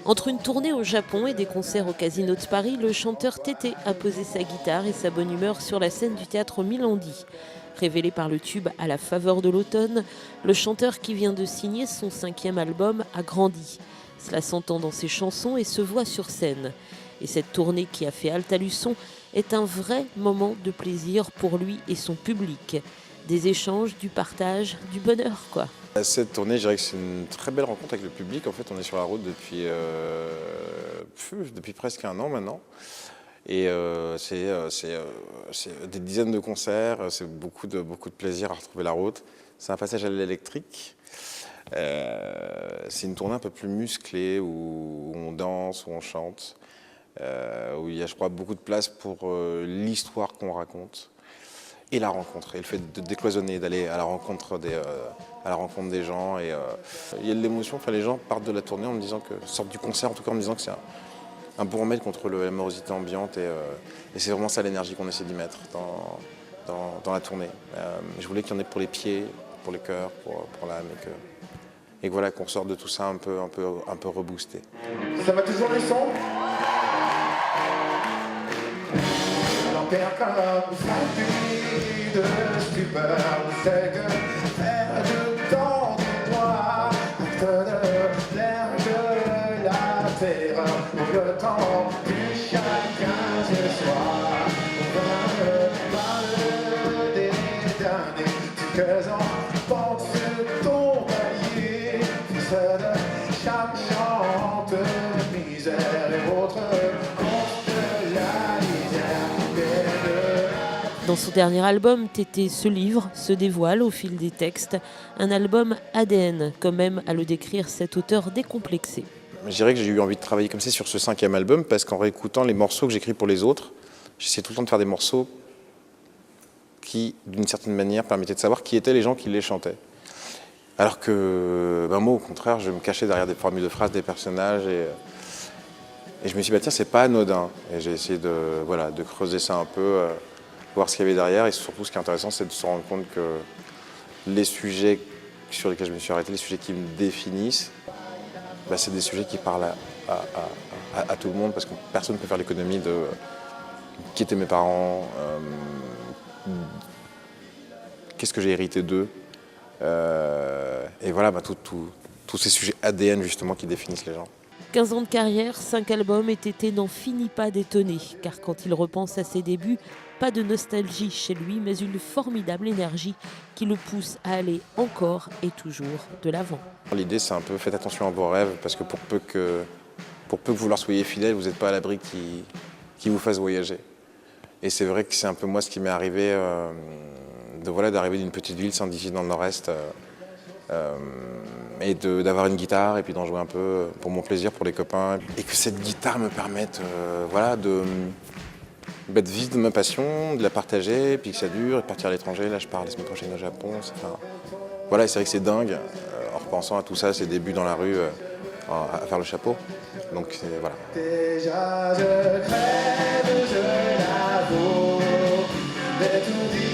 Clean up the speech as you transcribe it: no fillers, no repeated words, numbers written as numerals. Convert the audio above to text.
Entre une tournée au Japon et des concerts au Casino de Paris, le chanteur Tété a posé sa guitare et sa bonne humeur sur la scène du théâtre Milandi. Révélé par le tube À la faveur de l'automne, le chanteur qui vient de signer son 5e album a grandi. Cela s'entend dans ses chansons et se voit sur scène. Et cette tournée qui a fait halte à Luçon est un vrai moment de plaisir pour lui et son public. Des échanges, du partage, du bonheur quoi. Cette tournée, je dirais que c'est une très belle rencontre avec le public. En fait, on est sur la route depuis presque un an maintenant. Et c'est des dizaines de concerts, c'est beaucoup de plaisir à retrouver la route. C'est un passage à l'électrique. C'est une tournée un peu plus musclée où on danse, où on chante, où il y a, je crois, beaucoup de place pour l'histoire qu'on raconte. Et la rencontre, et le fait de décloisonner, d'aller à la rencontre des gens. Et, il y a de l'émotion, enfin, les gens partent de la tournée en me disant sortent du concert en tout cas en me disant que c'est un bon remède contre la morosité ambiante. Et c'est vraiment ça l'énergie qu'on essaie d'y mettre dans la tournée. Je voulais qu'il y en ait pour les pieds, pour les cœurs, pour l'âme, et que voilà, qu'on sorte de tout ça un peu reboosté. Ça va toujours les sons? Père comme fatigue de stupeur, c'est que faire du temps de moi, acte de l'air de la terreur, pour le temps du chacun ce soir. On parle des derniers, quelques enfants se tombent alliés, fils de chaque chante misère et autres. Dans son dernier album, Tété se livre, se dévoile au fil des textes. Un album ADN, comme aime à le décrire cet auteur décomplexé. Je dirais que j'ai eu envie de travailler comme ça sur ce 5e album parce qu'en réécoutant les morceaux que j'écris pour les autres, j'essayais tout le temps de faire des morceaux qui, d'une certaine manière, permettaient de savoir qui étaient les gens qui les chantaient. Alors que moi, au contraire, je me cachais derrière des formules de phrases des personnages et je me suis dit, tiens, c'est pas anodin. Et j'ai essayé de creuser ça un peu, voir ce qu'il y avait derrière. Et surtout, ce qui est intéressant, c'est de se rendre compte que les sujets sur lesquels je me suis arrêté, les sujets qui me définissent, c'est des sujets qui parlent à tout le monde, parce que personne ne peut faire l'économie de qui étaient mes parents, qu'est-ce que j'ai hérité d'eux. Et voilà, tous ces sujets ADN justement qui définissent les gens. 15 ans de carrière, 5 albums et Tété n'en finit pas d'étonner, car quand il repense à ses débuts, pas de nostalgie chez lui, mais une formidable énergie qui le pousse à aller encore et toujours de l'avant. L'idée, c'est un peu, faites attention à vos rêves, parce que pour peu que vous leur soyez fidèles, vous n'êtes pas à l'abri qui vous fasse voyager. Et c'est vrai que c'est un peu moi ce qui m'est arrivé, d'arriver d'une petite ville, Saint-Dizier dans le nord-est, et d'avoir une guitare et puis d'en jouer un peu pour mon plaisir, pour les copains. Et que cette guitare me permette de vivre de ma passion, de la partager, et puis que ça dure, et de partir à l'étranger. Là, je pars la semaine prochaine au Japon. Voilà, et c'est vrai que c'est dingue, en repensant à tout ça, ces débuts dans la rue, à faire le chapeau. Donc, voilà. Déjà, je crève, je l'avoue, mais tout dit.